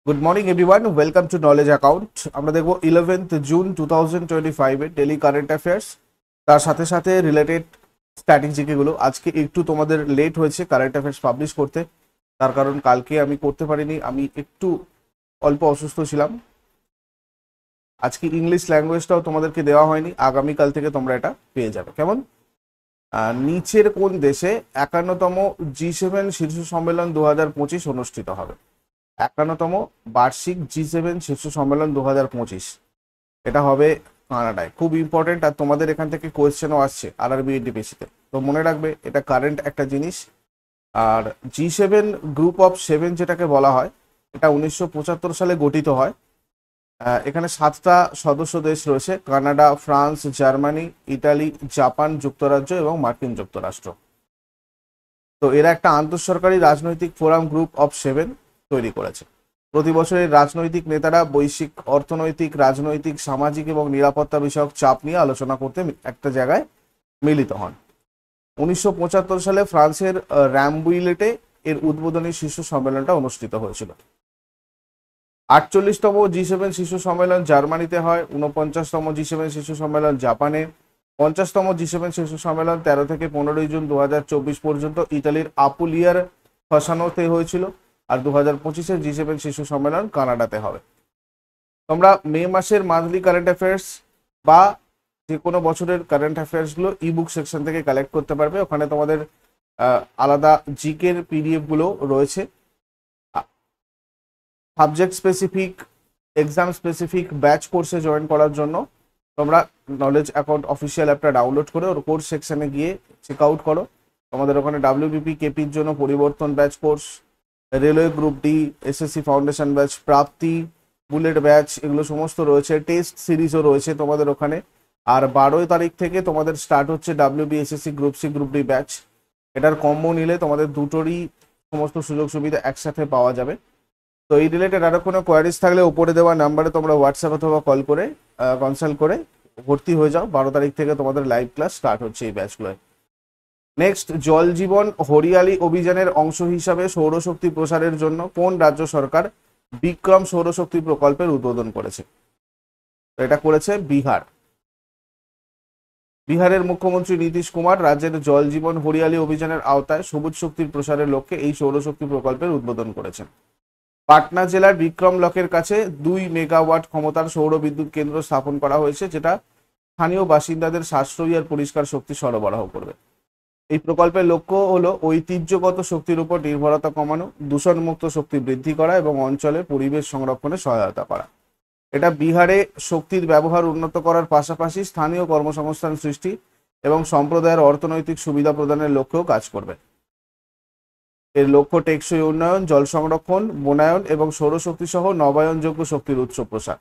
Good morning everyone, welcome to knowledge account. আমরা দেখবো 11th June 2025 এর ডেলি কারেন্ট অ্যাফেয়ার্স, তার সাথে সাথে রিলেটেড স্ট্র্যাটেজিগুলো। আজকে একটু তোমাদের লেট হয়েছে কারেন্ট অ্যাফেয়ার্স পাবলিশ করতে, তার কারণ কালকে আমি করতে পারিনি, আমি একটু অল্প অসুস্থ ছিলাম। আজকে ইংলিশ ল্যাঙ্গুয়েজটাও তোমাদেরকে দেওয়া হয়নি, আগামীকাল থেকে তোমরা এটা পেয়ে যাবে। কেমন? নিচের কোন দেশে 51তম G7 শীর্ষ সম্মেলন 2025 অনুষ্ঠিত হবে? 51তম বার্ষিক G7 শীর্ষ সম্মেলন 2025 এটা হবে কানাডায়। খুব ইম্পর্টেন্ট, আর তোমাদের এখান থেকে কোয়েশ্চেনও আসছে আরআরবি এনটিপিসিতে, তো মনে রাখবে এটা কারেন্ট একটা জিনিস। আর G7 গ্রুপ অফ 7 যেটাকে বলা হয়, এটা 1975 সালে গঠিত হয়। এখানে 7টা সদস্য দেশ রয়েছে: Canada, France, Germany, Italy, Japan, যুক্তরাজ্য এবং মার্কিন যুক্তরাষ্ট্র। তো এরা একটা আন্তঃসরকারি রাজনৈতিক ফোরাম গ্রুপ অফ 7 তৈরি করেছে। প্রতি বছরের রাজনৈতিক নেতারা বৈশ্বিক অর্থনৈতিক, রাজনৈতিক, সামাজিক এবং নিরাপত্তা বিষয়ক চাপ নিয়ে আলোচনা করতে একটা জায়গায় মিলিত হন। 1975 সালে ফ্রান্সের র্যামবুইলেটে এর উদ্বোধনী শীর্ষ সম্মেলনটা অনুষ্ঠিত হয়েছিল। 48তম G7 শীর্ষ সম্মেলন জার্মানিতে হয়। 49তম G7 শীর্ষ সম্মেলন জাপানে। 50তম G7 শীর্ষ সম্মেলন 13 থেকে 15 জুন 2024 পর্যন্ত ইতালির আপুলিয়ার ফসানোতে হয়েছিল। আর 2025-এর G7 শীর্ষ সম্মেলন কানাডাতে হবে। তোমরা মে মাসের মান্থলি কারেন্ট অ্যাফেয়ার্স বা যে কোনো বছরের কারেন্ট অ্যাফেয়ার্সগুলো ইবুক সেকশন থেকে কালেক্ট করতে পারবে। ওখানে তোমাদের আলাদা জিকের পিডিএফ গুলো রয়েছে। Subject specific, exam specific batch কোর্সে জয়েন করার জন্য তোমরা নলেজ অ্যাকাউন্ট অফিসিয়াল অ্যাপটা ডাউনলোড করে ওর কোর্স সেকশনে গিয়ে চেক আউট করো। তোমাদের ওখানে ডাব্লিউবিপি কেপির জন্য পরিবর্তন batch course, railway group D, SSC foundation batch, Prapti, bullet batch, এগুলো সমস্ত রয়েছে। টেস্ট সিরিজও রয়েছে তোমাদের ওখানে। আর 12 তারিখ থেকে তোমাদের স্টার্ট হচ্ছে WB SSC group C group D batch. এটার কম্বো নিলে তোমাদের দুটোরই সমস্ত সুযোগ সুবিধা একসাথে পাওয়া যাবে। তো এই রিলেটেড আরো কোনো কোয়ারিজ থাকলে উপরে দেওয়া নাম্বারে তোমরা হোয়াটসঅ্যাপ অথবা কল করে কনসাল্ট করে ভর্তি হয়ে যাও। 12 তারিখ থেকে তোমাদের লাইভ ক্লাস স্টার্ট হচ্ছে এই ব্যাচগুলোয়। নেক্সট, জল জীবন হরিয়ালি অভিযানের অংশ হিসাবে সৌরশক্তি প্রসারের জন্য কোন রাজ্য সরকার বিক্রম সৌরশক্তি প্রকল্পের উদ্বোধন করেছে? এটা করেছে বিহার। বিহারের মুখ্যমন্ত্রী নীতিশ কুমার রাজ্যের জল জীবন হরিয়ালি অভিযানের আওতায় সবুজ শক্তির প্রসারের লক্ষ্যে এই সৌরশক্তি প্রকল্পের উদ্বোধন করেছেন। পাটনা জেলার বিক্রম লকের কাছে 2 মেগাওয়াট ক্ষমতার সৌর বিদ্যুৎ কেন্দ্র স্থাপন করা হয়েছে, যেটা স্থানীয় বাসিন্দাদের সাশ্রয়ী আর পরিষ্কার শক্তি সরবরাহ করবে। এই প্রকল্পের লক্ষ্য হলো ঐতিহ্যগত শক্তির উপর নির্ভরতা কমানো, দূষণমুক্ত শক্তি বৃদ্ধি করা এবং অঞ্চলে পরিবেশ সংরক্ষণে সহায়তা করা। এটা বিহারে শক্তির ব্যবহার উন্নত করার পাশাপাশি স্থানীয় কর্মসংস্থান সৃষ্টি এবং সম্প্রদায়ের অর্থনৈতিক সুবিধা প্রদানের লক্ষ্যেও কাজ করবে। এর লক্ষ্য টেকসই উন্নয়ন, জল সংরক্ষণ, বনায়ন এবং সৌরশক্তি সহ নবায়নযোগ্য শক্তির উৎস প্রসার।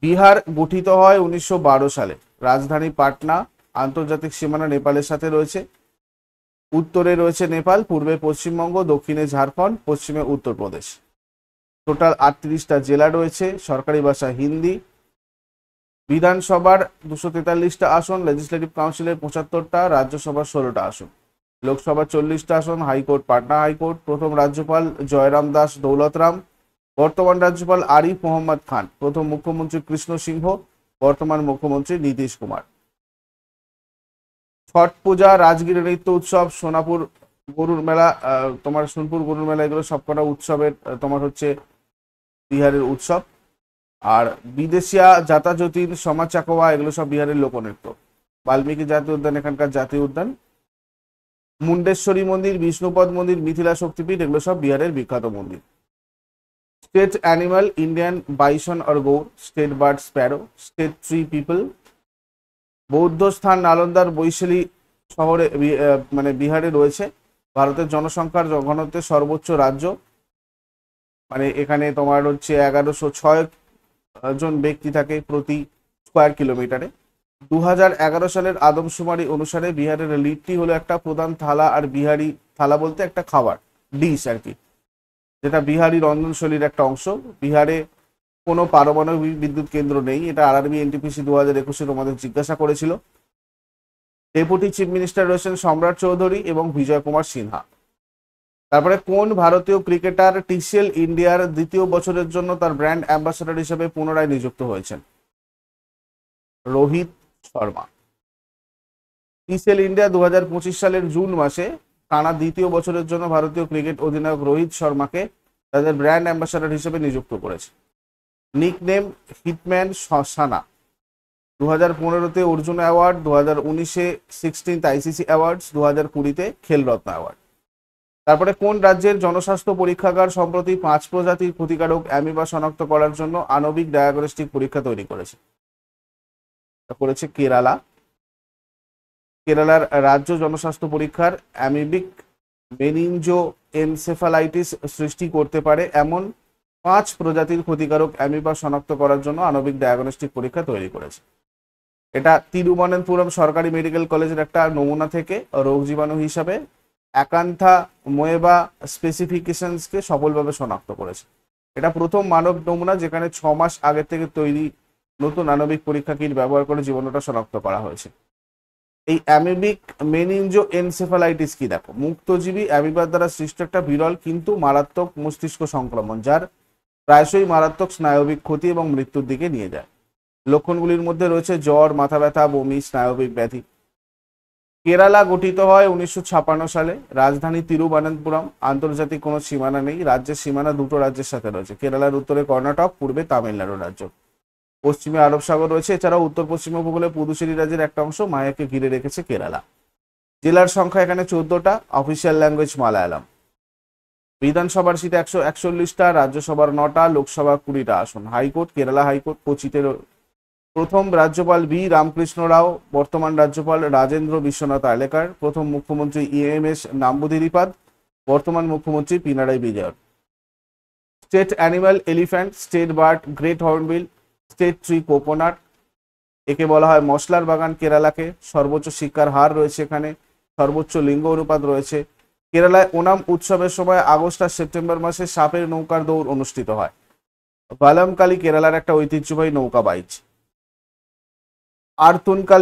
বিহার গঠিত হয় 1912 সালে। রাজধানী পাটনা। আন্তর্জাতিক সীমানা নেপালের সাথে রয়েছে। উত্তরে রয়েছে নেপাল, পূর্বে পশ্চিমবঙ্গ, দক্ষিণে ঝাড়খণ্ড, পশ্চিমে উত্তরপ্রদেশ। টোটাল 38টা জেলা রয়েছে। সরকারি ভাষা হিন্দি। বিধানসভার 243টা আসন, লেজিসলেটিভ কাউন্সিলের 75টা, রাজ্যসভার 16টা আসন, লোকসভার 40টা আসন। High court Patna high court. প্রথম রাজ্যপাল জয়রাম দাস দৌলতরাম। বর্তমান রাজ্যপাল আরিফ মোহাম্মদ খান। প্রথম মুখ্যমন্ত্রী কৃষ্ণ সিংহ। বর্তমান মুখ্যমন্ত্রী নীতিশ কুমার। ছট পূজা, রাজগীর নৃত্য উৎসব, সোনাপুর গরুর মেলা, তোমার সোনপুর গরুর মেলা, এগুলো সবকটা উৎসবের তোমার হচ্ছে বিহারের উৎসব। আর বিদেশিয়া, যাতাযতীন, সমাজ চাকোয়া, এগুলো সব বিহারের লোকনৃত্য। বাল্মীকি জাতীয় উদ্যান এখানকার জাতীয় উদ্যান। মুন্ডেশ্বরী মন্দির, বিষ্ণুপদ মন্দির, মিথিলা শক্তিপীঠ, এগুলো সব বিহারের বিখ্যাত মন্দির। State animal Indian bison or gaur. State bird sparrow. State tree peepal. বৌদ্ধ স্থান নালন্দার বৈশালী শহরে মানে বিহারে রয়েছে। ভারতের জনসংখ্যার ঘনত্বের সর্বোচ্চ রাজ্য, মানে এখানে তোমার হচ্ছে 1106 জন ব্যক্তি থাকে প্রতি স্কোয়ার কিলোমিটারে। 2011 সালের আদমশুমারি অনুসারে বিহারের লিট্টি হলো একটা প্রধান থালা, আর বিহারি থালা বলতে একটা খাবার ডিশ আর কি, যেটা বিহারি রন্ধনশৈলীর একটা অংশ। বিহারে কোনো পারমাণবিক বিদ্যুৎ কেন্দ্র নেই, এটা আরআরবি এনটিপিসি 2021 তোমাদের জিজ্ঞাসা করেছিল। ডেপুটি চিফ মিনিস্টার রয়েছেন সম্রাট চৌধুরী এবং বিজয় কুমার সিনহা। তারপরে কোন ভারতীয় ক্রিকেটার টিসিএল ইন্ডিয়ার দ্বিতীয় বছরের জন্য তার ব্র্যান্ড অ্যাম্বাসাডর হিসেবে পুনরায় নিযুক্ত হয়েছেন? রোহিত শর্মা। টিসিএল ইন্ডিয়া 2025 সালের জুন মাসে টানা দ্বিতীয় বছরের জন্য ভারতীয় ক্রিকেট অধিনায়ক রোহিত শর্মাকে তাদের ব্র্যান্ড অ্যাম্বাসাডর হিসেবে নিযুক্ত করেছে। নিকনেম হিটম্যান সানা। 2015-তে অর্জুন অ্যাওয়ার্ড, 2019-এ 16th আইসিসি অ্যাওয়ার্ডস, 2020-তে খেলরত্ন অ্যাওয়ার্ড। তারপরে কোন রাজ্যের জনস্বাস্থ্য পরীক্ষাগার সম্প্রতি 5 প্রজাতির ক্ষতিকারক অ্যামিবা শনাক্ত করার জন্য আণবিক ডায়াগনস্টিক পরীক্ষা তৈরি করেছে? করেছে কেরালা। কেরালার রাজ্য জনস্বাস্থ্য পরীক্ষার অ্যামিবিক মেনিনজো এনসেফালাইটিস সৃষ্টি করতে পারে এমন 5 প্রজাতির ক্ষতিকারক অ্যামিবা শনাক্ত করার জন্য আণবিক ডায়াগনস্টিক পরীক্ষা তৈরি করেছে। এটা তিরুবনন্তপুরম সরকারি মেডিকেল কলেজের একটা নমুনা থেকে রোগ জীবাণু হিসাবে অ্যাকান্থা মোয়েবা স্পেসিফিকেশনসকে সফলভাবে শনাক্ত করেছে। এটা প্রথম মানব নমুনা যেখানে 6 মাস আগে থেকে তৈরি নতুন আণবিক পরীক্ষা কিট ব্যবহার করে জীবাণুটা শনাক্ত করা হয়েছে। এই অ্যামিবিক মেনিনজো এনসেফালাইটিস কি দেখো, মুক্তজীবী অ্যামিবার দ্বারা সৃষ্ট একটা বিরল কিন্তু মারাত্মক মস্তিষ্ক সংক্রমণ, যার প্রায়শই মারাত্মক স্নায়বিক ক্ষতি এবং মৃত্যুর দিকে নিয়ে যায়। লক্ষণগুলির মধ্যে রয়েছে জ্বর, মাথা ব্যথা, বমি, স্নায়বিক ব্যাধি। কেরালা গঠিত হয় 1956 সালে। রাজধানী তিরুবনন্তপুরম। আন্তর্জাতিক কোনো সীমানা নেই। রাজ্যের সীমানা দুটো রাজ্যের সাথে রয়েছে, কেরালার উত্তরে কর্ণাটক, পূর্বে তামিলনাড়ু রাজ্য, পশ্চিমে আরব সাগর রয়েছে। এছাড়াও উত্তর পশ্চিম উপকূলে পুদুচেরি রাজ্যের একটা অংশ মায়াকে ঘিরে রেখেছে কেরালা। জেলার সংখ্যা এখানে 14টা। Official language Malayalam. বিধানসভার সিট 141টা, রাজ্যসভার 9টা, লোকসভা 20টা আসন। হাইকোর্ট কেরালা হাইকোর্ট কোচিতে। প্রথম রাজ্যপাল বি রামকৃষ্ণ রাও, বর্তমান রাজ্যপাল রাজেন্দ্র বিশ্বনাথ আলেকার। প্রথম মুখ্যমন্ত্রী EMS নাম্বুদিরিপাদ, বর্তমান মুখ্যমন্ত্রী Pinarayi Vijayan. State animal elephant, state bird great hornbill, state tree coconut. একে বলা হয় মশলার বাগান কেরালাকে। সর্বোচ্চ শিক্ষার হার রয়েছে এখানে, সর্বোচ্চ লিঙ্গ অনুপাত রয়েছে। কেরালায় ওনাম উৎসবের সময় আগস্ট আর সেপ্টেম্বর মাসে সাপের নৌকার দৌড় অনুষ্ঠিত হয়। ভালামকালি কেরালার একটা ঐতিহ্যবাহী নৌকা বাইচ। আর্তুনকাল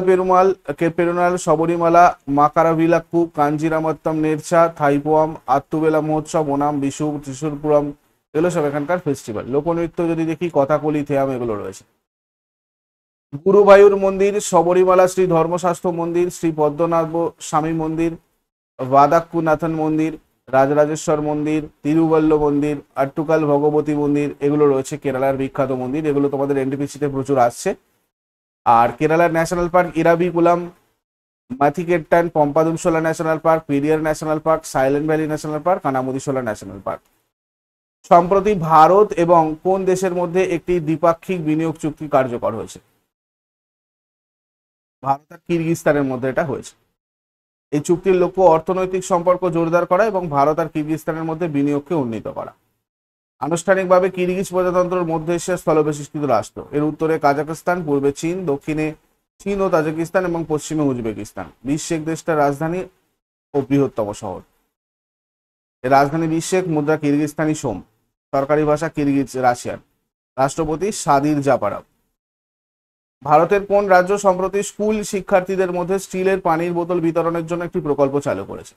পেরুনাল, শবরীমালা, মাকারাভিলাক্কু, কাঞ্জিরামত্তম নেরচা, থাইপোয়াম, আত্তুবেলা মহোৎসব, ওনাম, বিশু, ত্রিশূরপুরম, এগুলো সব এখানকার ফেস্টিভ্যাল। লোকনৃত্য যদি দেখি কথাকলি, থেয়াম, এগুলো রয়েছে। গুরুবায়ুর মন্দির, শবরীমালা শ্রী ধর্মশাস্ত্র মন্দির, শ্রী পদ্মনাভ স্বামী মন্দির, ভাদাক্কুনাথন মন্দির, রাজরাজেশ্বর মন্দির, তিরুবল্ল মন্দির, আট্টুকাল ভগবতী মন্দির, এগুলো রয়েছে কেরালার বিখ্যাত মন্দির। এগুলো তোমাদের এনটিপিসিতে প্রচুর আসছে। আর কেরালার national park Eravikulam, Mathikettan, Pambadum Shola national park, Periyar national park, silent valley national park, Anamudi Shola national park. সম্প্রতি ভারত এবং কোন দেশের মধ্যে একটি দ্বিপাক্ষিক বিনিয়োগ চুক্তি কার্যকর হয়েছে? ভারত আর কিরগিজস্তানের মধ্যে এটা হয়েছে। এই চুক্তির লক্ষ্য অর্থনৈতিক সম্পর্ক জোরদার করা এবং ভারত আর কিরগিজস্তানের মধ্যে বিনিয়োগকে উন্নীত করা। আনুষ্ঠানিকভাবে কিরগিজ প্রজাতন্ত্রের মধ্য এশিয়ার স্থলবেষ্টিত রাষ্ট্র। এর উত্তরে কাজাখস্তান, পূর্বে চীন, দক্ষিণে চীন ও তাজিকিস্তান এবং পশ্চিমে উজবেকিস্তান। বিশকেক দেশটার রাজধানী ও বৃহত্তম শহর। এর রাজধানী বিশকেক, মুদ্রা কিরগিজস্তানি সোম, সরকারি ভাষা কিরগিজ রাশিয়ান, রাষ্ট্রপতি সাদির জাপারভ। ভারতের কোন রাজ্য সম্প্রতি স্কুল শিক্ষার্থীদের মধ্যে স্টিলের পানির বোতল বিতরণের জন্য একটি প্রকল্প চালু করেছে?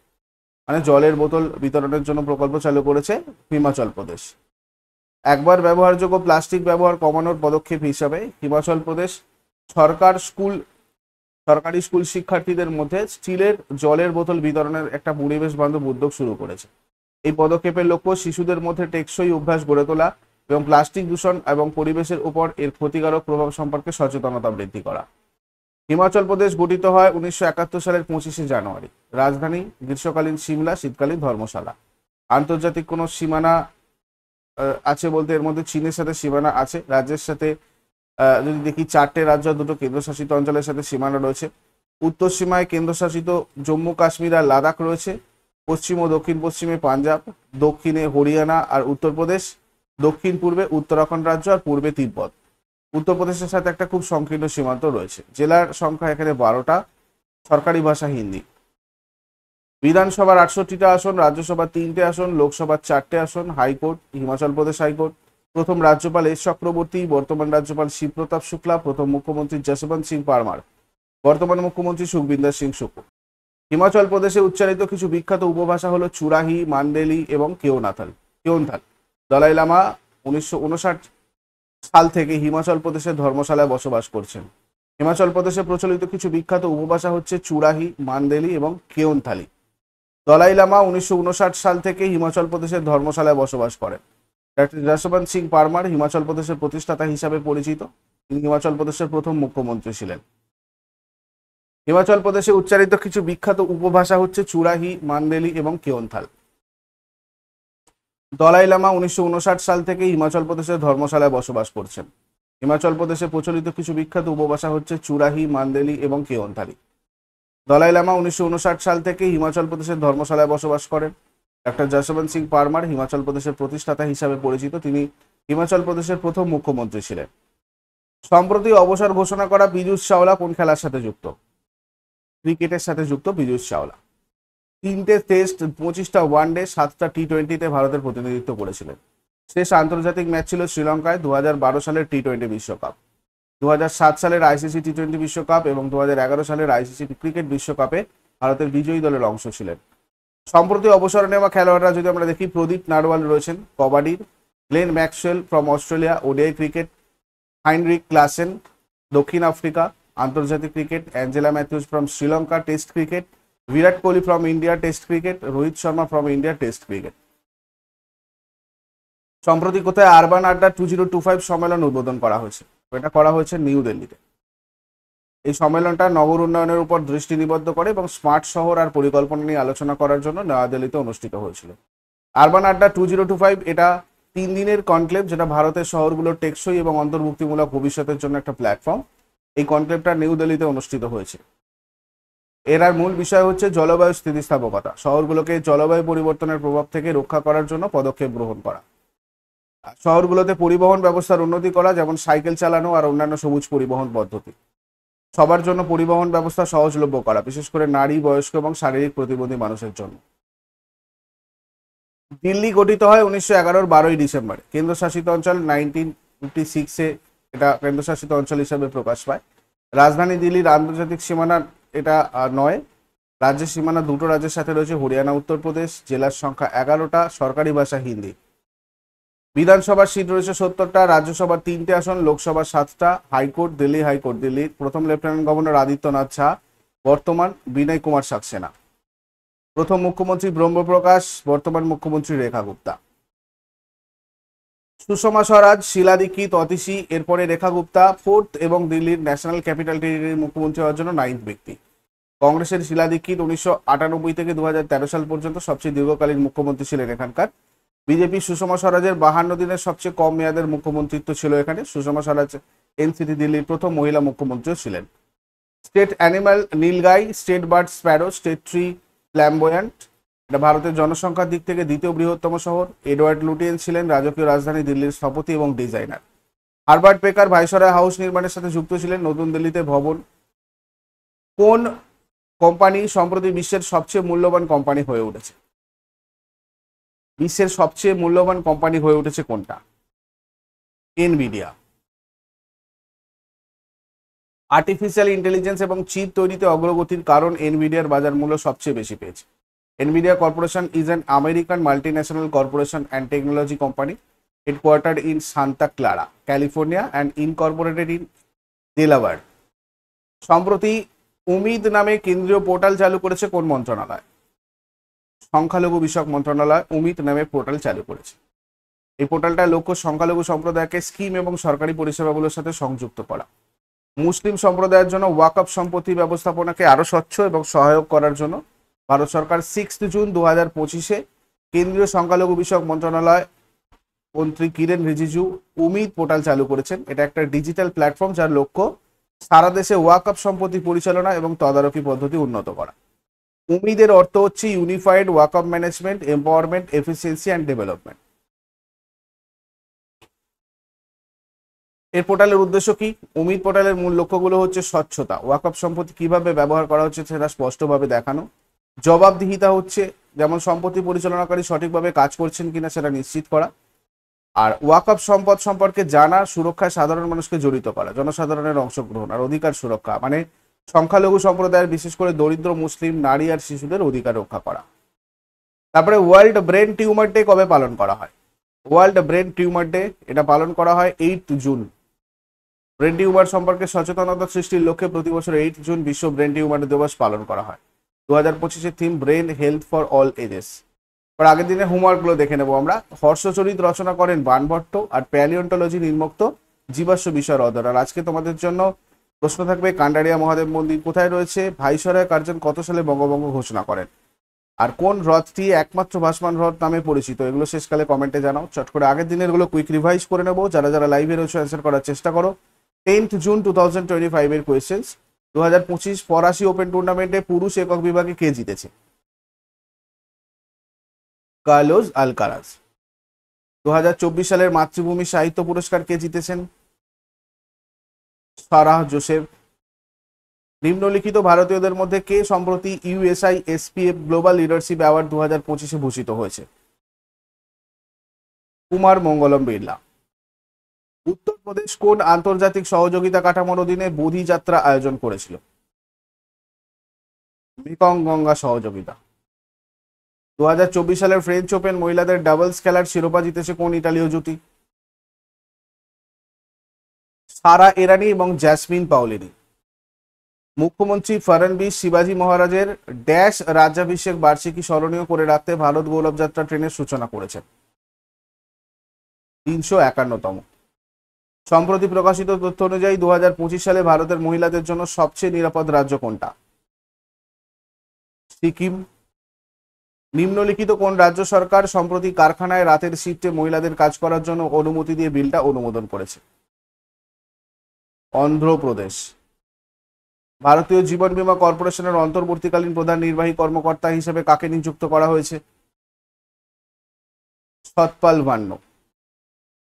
মানে জলের বোতল বিতরণের জন্য প্রকল্প চালু করেছে হিমাচল প্রদেশ। একবার ব্যবহারযোগ্য প্লাস্টিক ব্যবহার কমানোর পদক্ষেপ হিসাবে হিমাচল প্রদেশ সরকারি স্কুল শিক্ষার্থীদের মধ্যে স্টিলের জলের বোতল বিতরণের একটা পরিবেশ বান্ধব উদ্যোগ শুরু করেছে। এই পদক্ষেপের লক্ষ্য শিশুদের মধ্যে টেকসই অভ্যাস গড়ে তোলা এবং প্লাস্টিক দূষণ এবং পরিবেশের উপর এর ক্ষতিকারক প্রভাব সম্পর্কে সচেতনতা বৃদ্ধি করা। হিমাচল প্রদেশ গঠিত হয় 1971 সালের 25শে জানুয়ারি। রাজধানী গ্রীষ্মকালীন সিমলা, শীতকালীন ধর্মশালা। আন্তর্জাতিক কোনো সীমানা আছে বলতে এর মধ্যে চীনের সাথে সীমানা আছে। রাজ্যের সাথে যদি দেখি 4টে রাজ্য, 2টো কেন্দ্রশাসিত অঞ্চলের সাথে সীমানা রয়েছে। উত্তর সীমায় কেন্দ্রশাসিত জম্মু কাশ্মীর আর লাদাখ রয়েছে। পশ্চিম ও দক্ষিণ পশ্চিমে পাঞ্জাব, দক্ষিণে হরিয়ানা আর উত্তরপ্রদেশ, দক্ষিণ পূর্বে উত্তরাখণ্ড রাজ্য আর পূর্বে তিব্বত। উত্তরপ্রদেশের সাথে একটা খুব সংকীর্ণ সীমান্ত রয়েছে। জেলার সংখ্যা এখানে 12টা। সরকারি ভাষা হিন্দি। বিধানসভার 68টা আসন, রাজ্যসভার 3টে আসন, লোকসভার 4টে আসন। High court Himachal Pradesh high court. প্রথম রাজ্যপাল এস চক্রবর্তী, বর্তমান রাজ্যপাল শিবপ্রতাপ শুক্লা, প্রথম মুখ্যমন্ত্রী যশবন্ত সিং পারমার, বর্তমান মুখ্যমন্ত্রী সুখবিন্দর সিং সুকু। হিমাচল প্রদেশে উচ্চারিত কিছু বিখ্যাত উপভাষা হলো চুরাহি, মান্ডেলি এবং কেওনথাল। দলাই লামা 1959 সাল থেকে হিমাচল প্রদেশের ধর্মশালায় বসবাস করছেন। হিমাচল প্রদেশে প্রচলিত কিছু বিখ্যাত উপভাষা হচ্ছে চুরাহি, মান্ডেলি এবং কেওনথালি। দলাই লামা 1959 সাল থেকে হিমাচল প্রদেশের ধর্মশালায় বসবাস করেন। ডক্টর যশবন্ত সিং পারমার হিমাচল প্রদেশের প্রতিষ্ঠাতা হিসাবে পরিচিত। তিনি হিমাচল প্রদেশের প্রথম মুখ্যমন্ত্রী ছিলেন। হিমাচল প্রদেশে উচ্চারিত কিছু বিখ্যাত উপভাষা হচ্ছে চুরাহি, মান্ডেলি এবং কেওনথাল। দলাই লামা 1959 সাল থেকে হিমাচল প্রদেশের ধর্মশালায় বসবাস করছেন। হিমাচল প্রদেশে প্রচলিত কিছু বিখ্যাত উপভাষা হচ্ছে চুরাহি, মান্ডেলি এবং কেওনথালি। দলাই লামা 1959 সাল থেকে হিমাচল প্রদেশের ধর্মশালায় বসবাস করেন। ডক্টর যশবন্ত সিং পারমার হিমাচল প্রদেশের প্রতিষ্ঠাতা হিসাবে পরিচিত। তিনি হিমাচল প্রদেশের প্রথম মুখ্যমন্ত্রী ছিলেন। সম্প্রতি অবসর ঘোষণা করা পীযূষ চাওলা কোন খেলার সাথে যুক্ত? ক্রিকেটের সাথে যুক্ত পীযূষ চাওলা। 3টে টেস্ট, 25টা ওয়ানডে, 7টা টি20তে ভারতের প্রতিনিধিত্ব করেছিলেন। শেষ আন্তর্জাতিক ম্যাচ ছিল শ্রীলঙ্কায় 2012 সালের টি20 বিশ্বকাপ। 2007 সালের আইসিসি টি20 বিশ্বকাপ এবং 2011 সালের আইসিসি ক্রিকেট বিশ্বকাপে ভারতের বিজয়ী দলের অংশ ছিলেন। সম্প্রতি অবসর নেওয়া খেলোয়াড়রা যদি আমরা দেখি, প্রদীপ নারওয়াল রয়েছেন কবাডির, Glenn Maxwell from Australia ODI cricket, Heinrich Klaasen দক্ষিণ আফ্রিকা আন্তর্জাতিক cricket, Angelo Mathews from Sri Lanka test cricket, Virat Kohli from India test cricket, Rohit Sharma from India test cricket. সম্প্রতি কোথায় আরবান আড্ডা 2025 সম্মেলন উদ্বোধন করা হয়েছে? এটা করা হয়েছে নিউ দিল্লিতে। এই সম্মেলনটা নগর উন্নয়নের উপর দৃষ্টি নিবদ্ধ করে এবং স্মার্ট শহর আর পরিকল্পনা নিয়ে আলোচনা করার জন্য নয়াদিল্লিতে অনুষ্ঠিত হয়েছিল। আরবান আড্ডা 2025 এটা 3 দিনের কনক্লেভ, যেটা ভারতের শহরগুলোর টেকসই এবং অন্তর্ভুক্তিমূলক ভবিষ্যতের জন্য একটা প্ল্যাটফর্ম। এই কনক্লেভটা নিউ দিল্লিতে অনুষ্ঠিত হয়েছে। এর মূল বিষয় হচ্ছে জলবায়ু স্থিতিস্থাপকতা, শহরগুলোকে জলবায়ু পরিবর্তনের প্রভাব থেকে রক্ষা করার জন্য পদক্ষেপ গ্রহণ করা, শহরগুলোতে পরিবহন ব্যবস্থার উন্নতি করা, যেমন সাইকেল চালানো আর অন্যান্য সবুজ পরিবহন পদ্ধতি, সবার জন্য পরিবহন ব্যবস্থা সহজলভ্য করা, বিশেষ করে নারী, বয়স্ক এবং শারীরিক প্রতিবন্ধী মানুষের জন্য। দিল্লি গঠিত হয় 1911-র 12ই ডিসেম্বরে। কেন্দ্রশাসিত অঞ্চল 1956-এ এটা কেন্দ্রশাসিত অঞ্চল হিসেবে প্রকাশ পায়। রাজধানী দিল্লির আন্তর্জাতিক সীমানা এটা নয়। রাজ্যের সীমানা দুটো রাজ্যের সাথে রয়েছে, হরিয়ানা, উত্তরপ্রদেশ। জেলার সংখ্যা 11টা, সরকারি ভাষা হিন্দি। বিধানসভার সিট রয়েছে 70টা, রাজ্যসভার 3টে আসন, লোকসভার 7টা। হাইকোর্ট দিল্লি হাইকোর্ট দিল্লির প্রথম লেফটেন্যান্ট গভর্নর আদিত্যনাথ ঝা, বর্তমান বিনয় কুমার সাক্সেনা। প্রথম মুখ্যমন্ত্রী ব্রহ্মপ্রকাশ, বর্তমান মুখ্যমন্ত্রী রেখা গুপ্তা। সুষমা স্বরাজ, শীলা দীক্ষিত, অতিশী, এরপরে রেখা গুপ্তা 4th এবং দিল্লির ন্যাশনাল ক্যাপিটাল টেরিটরির মুখ্যমন্ত্রী হওয়ার জন্য 9th ব্যক্তি। কংগ্রেসের শীলা দীক্ষিত 1998 থেকে 2013 সাল পর্যন্ত সবচেয়ে দীর্ঘকালীন মুখ্যমন্ত্রী ছিলেন এখানকার। বিজেপি সুষমা স্বরাজের 52 দিনের সবচেয়ে কম মেয়াদের মুখ্যমন্ত্রিত্ব ছিল এখানে। সুষমা স্বরাজ এনসিটি দিল্লির প্রথম মহিলা মুখ্যমন্ত্রীও ছিলেন। State animal nilgai, state bird sparrow, state tree flamboyant. এটা ভারতের জনসংখ্যার দিক থেকে দ্বিতীয় বৃহত্তম শহর। এডওয়ার্ড লুটিয়েন ছিলেন রাজকীয় রাজধানী দিল্লির স্থপতি এবং ডিজাইনার। হারবার্ট বেকার ভাইসরয় হাউস নির্মাণের সাথে যুক্ত ছিলেন। নতুন দিল্লিতে ভবন। কোন কোম্পানি সম্প্রতি বিশ্বের সবচেয়ে মূল্যবান কোম্পানি হয়ে উঠেছে? বিশ্বের সবচেয়ে মূল্যবান কোম্পানি হয়ে উঠেছে কোনটা? এনভিডিয়া। আর্টিফিশিয়াল ইন্টেলিজেন্স এবং চিপ তৈরিতে অগ্রগতির কারণ এনভিডিয়ার বাজার মূল্য সবচেয়ে বেশি পেয়েছে। Nvidia corporation is an American multinational corporation and technology company headquartered in Santa Clara, California and incorporated in Delaware. সম্প্রতি উমিদ নামে কেন্দ্রীয় পোর্টাল চালু করেছে কোন মন্ত্রণালয়? সংখ্যালঘু বিষয়ক মন্ত্রণালয় উমিদ নামে পোর্টাল চালু করেছে। এই পোর্টালটা লক্ষ্য সংখ্যালঘু সম্প্রদায়কে স্কিম এবং সরকারি পরিষেবাগুলোর সাথে সংযুক্ত করা। মুসলিম সম্প্রদায়ের জন্য ওয়াকফ সম্পত্তি ব্যবস্থাপনাকে আরো স্বচ্ছ এবং সহায়ক করার জন্য ভারত সরকার 6 জুন 2025-এ কেন্দ্রীয় সংখ্যালঘু বিষয়ক মন্ত্রণালয় মন্ত্রী কিরেন রিজিজু উমিদ পোর্টাল চালু করেছেন। এটা একটা ডিজিটাল প্ল্যাটফর্ম যার লক্ষ্য সারা দেশে ওয়াকফ সম্পত্তি পরিচালনা এবং তদারকি পদ্ধতি উন্নত করা। উমিদের অর্থ হচ্ছে unified Waqf management, empowerment, efficiency and development. এর পোর্টালের উদ্দেশ্য কি? উমিদ পোর্টালের মূল লক্ষ্যগুলো হচ্ছে স্বচ্ছতা, ওয়াকফ সম্পত্তি কিভাবে ব্যবহার করা হচ্ছে সেটা স্পষ্টভাবে দেখানো, জবাবদিহিতা হচ্ছে যেমন সম্পত্তি পরিচালনাকারী সঠিকভাবে কাজ করছেন কিনা সেটা নিশ্চিত করা, আর ওয়াকফ সম্পদ সম্পর্কে জানা, সুরক্ষায় সাধারণ মানুষকে জড়িত করা, জনসাধারণের অংশগ্রহণ আর অধিকার সুরক্ষা, মানে সংখ্যালঘু সম্প্রদায়ের বিশেষ করে দরিদ্র মুসলিম নারী আর শিশুদের অধিকার রক্ষা করা। তারপরে ওয়ার্ল্ড ব্রেন টিউমার ডে কবে পালন করা হয়? ওয়ার্ল্ড ব্রেন টিউমার ডে এটা পালন করা হয় 8 জুন। ব্রেন টিউমার সম্পর্কে সচেতনতা সৃষ্টির লক্ষ্যে প্রতি বছর 8 জুন বিশ্ব ব্রেন টিউমার দিবস পালন করা হয়। 2025-এর theme brain health for all ages. আর আগের দিনের হোমওয়ার্কগুলো দেখে নেবো আমরা। হর্ষচরিত রচনা করেন বাণভট্ট আর প্যালিওন্টোলজি নির্মুক্ত জীবাশ্ম বিষয়ের অধ্যয়ন। আর আজকে তোমাদের জন্য প্রশ্ন থাকবে, কান্ডারিয়া মহাদেব মন্দির কোথায় রয়েছে? ভাইসরয় কার্জন কত সালে বঙ্গভঙ্গ ঘোষণা করেন? আর কোন হ্রদটি একমাত্র ভাসমান হ্রদ নামে পরিচিত? এগুলো শেষকালে কমেন্টে জানাও। চট করে আগের দিনের গুলো কুইক রিভাইজ করে নেবো। যারা যারা লাইভে রয়েছে অ্যান্সার করার চেষ্টা করো। 10th জুন 2025 এর কোয়েশ্চেন্স। 2025 ফরাসি ওপেন টুর্নামেন্টে পুরুষ একক বিভাগে কে জিতেছে? Carlos Alcaraz. 2024 সালের মাতৃভূমি সাহিত্য পুরস্কার কে জিতেছেন? Sarah Joseph. নিম্নলিখিত ভারতীয়দের মধ্যে কে সম্প্রতি USI SPF global leadership award 2025-এ ভূষিত হয়েছে? কুমার মঙ্গলম বিড়লা। উত্তরপ্রদেশ কোন আন্তর্জাতিক সহযোগিতা কাঠামোর অধীনে বোধি যাত্রা আয়োজন করেছিল? মেকং গঙ্গা সহযোগিতা। 2024 সালের ফ্রেঞ্চ ওপেন মহিলাদের ডাবলস খেলার শিরোপা জিতেছে কোন ইতালীয় জুটি? সারা এরানি এবং জ্যাসমিন পাওলিনি। মুখ্যমন্ত্রী ফডনবিস শিবাজী মহারাজের ড্যাশ রাজ্যাভিষেক বার্ষিকী স্মরণীয় করে রাখতে ভারত গৌরব যাত্রা ট্রেনের সূচনা করেছেন। 351তম। সম্প্রতি প্রকাশিত তথ্য অনুযায়ী 2025 সালে ভারতের মহিলাদের জন্য সবচেয়ে নিরাপদ রাজ্য কোনটা? সিকিম। নিম্নলিখিত কোন রাজ্য সরকার সম্প্রতি কারখানায় রাতের শিফটে মহিলাদের কাজ করার জন্য অনুমতি দিয়ে বিলটা অনুমোদন করেছে? অন্ধ্রপ্রদেশ। ভারতীয় জীবন বীমা কর্পোরেশনের অন্তর্বর্তীকালীন প্রধান নির্বাহী কর্মকর্তা হিসেবে কাকে নিযুক্ত করা হয়েছে? সতপাল ভান্ন।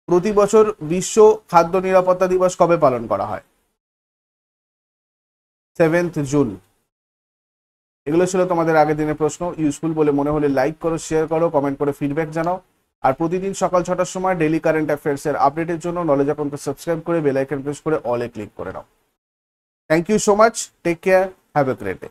প্রতি বছর বিশ্ব খাদ্য নিরাপত্তা দিবস কবে পালন করা হয়? 7th June. এগুলো ছিল তোমাদের আগের দিনের প্রশ্ন। ইউজফুল বলে মনে হলে লাইক করো, শেয়ার করো, কমেন্ট করে ফিডব্যাক জানাও। আর প্রতিদিন সকাল 6টার সময় ডেইলি কারেন্ট অ্যাফেয়ার্স এর আপডেটের জন্য নলেজ অ্যাকাউন্টকে সাবস্ক্রাইব করে বেল আইকন প্রেস করে অলে ক্লিক করে নাও। Thank you so much. Take care. Have a great day.